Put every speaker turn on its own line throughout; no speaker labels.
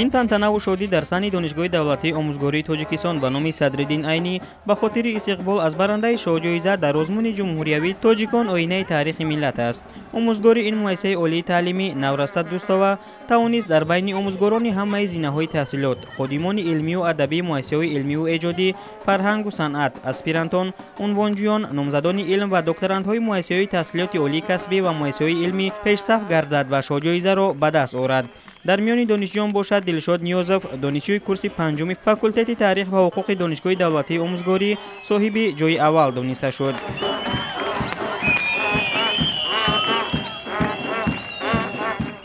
ин тантанаву шодӣ дар сани донишгоҳи давлатии омӯзгории Тоҷикистон ба номи Садриддин Айнӣ ба хотири истиқбол аз барандаи шоҳҷоиза дар озмуни ҷумҳуриявӣ Тоҷикон оинаи таърихи миллат аст. Омӯзгори ин муассисаи олии таълимӣ Наврасад Дӯстова тавонист дар байни омӯзгорони ҳамаи зинаҳои таҳсилот, ходимони илмию адабии муассисаҳои илмию эҷодӣ, фарҳангу санъат, аспирантон, унвонҷӯён, номзадони илм ва докторантҳои муассисаҳои таҳсилоти олии касбӣ ва муассисаҳои илмӣ пешсаф гардад ва шоҳҷоизаро ба даст орад. Дар миёни донишҷӯён бошад Дилшод Ниёзов, донишҷӯи курси панҷуми факултети таърих ва ҳуқуқи донишгоҳи давлатии омӯзгорӣ соҳиби ҷойи аввал дониста шуд.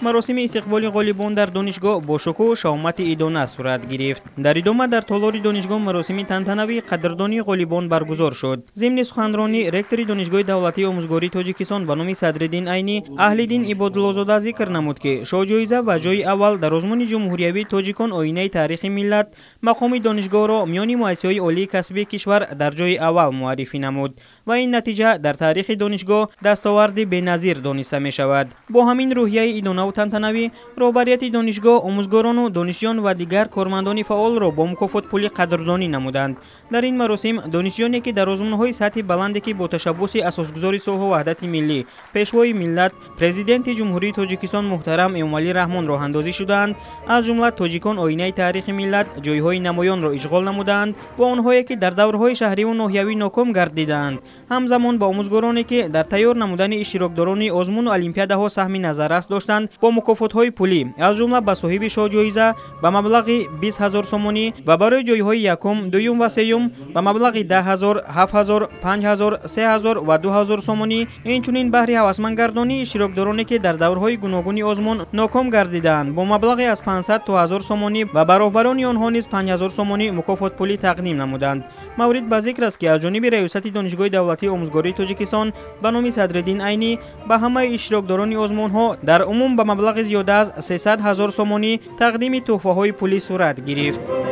маросими истиқболи ғолибон дар донишгоҳ бо шукӯҳу шаомати идона сурат гирифт. Дар идома дар толори донишгоҳ маросими тантанавии қадрдонии ғолибон баргузор шуд. Зимни суханронӣ ректори донишгоҳи давлатии омӯзгории Тоҷикистон ба номи Садриддин Айнӣ Аҳлиддин Ибодуллозода зикр намуд, ки шоҳҷоиза ва ҷойи аввал дар озмуни ҷумҳуриявии Тоҷикон оинаи таърихи миллат мақоми донишгоҳро миёни муассисаҳои олии касбии кишвар дар ҷойи аввал муаррифӣ намуд ва ин натиҷа дар таърихи донишгоҳ дастоварди беназир дониста мешавад. Бо ҳамин рӯҳияи идонаву тантанавӣ роҳбарияти донишгоҳ омӯзгорону донишҷӯён ва дигар кормандони фаъолро бо мукофот пулӣ қадрдонӣ намуданд. Дар ин маросим донишҷӯёне ки дар озмунҳои сатҳи баланде ки бо ташаббуси асосгузори Сулҳу ваҳдати миллӣ, пешвои миллат, президенти ҷумҳурии Тоҷикистон муҳтарам Эмомалӣ Раҳмон роҳандозӣ шудаанд, аз ҷумла тоҷикон оинаи таърихи миллат ҷойҳои намоёнро ишғол намуданд ва онҳое ки дар даврҳои шаҳриву ноҳиявӣ ноком гардиданд. ҳамзамон ба омӯзгороне ки дар тайёр намудани иштирокдорони озмуну олимпиадаҳо саҳми назаррас доштанд бо мукофотҳои пулӣ, аз ҷумла ба соҳиби шоҳҷоиза ба маблағи 20 000 сомонӣ ва барои ҷойҳои якум, дуюм ва сеюм ба маблағи 10 000, 7 000, 5 000, 3 000 ва 2 000 сомонӣ. Инчунин баҳри ҳавасмандгардонии иштирокдороне ки дар даврҳои гуногуни озмун ноком гардиданд бо маблағи аз 500 то 1000 сомонӣ ва ба роҳбарони онҳо низ 5000 сомонӣ мукофотпулӣ тақдим намуданд. Маврид ба зикр аст, ки аз ҷониби раёсати донишгоҳи давлатии омӯзгории Тоҷикистон ба номи Садриддин Айнӣ ба ҳамаи иштирокдорони озмунҳо дар умум ба маблағи зиёда аз 300 000 сомонӣ тақдими тӯҳфаҳои пулӣ сурат гирифт.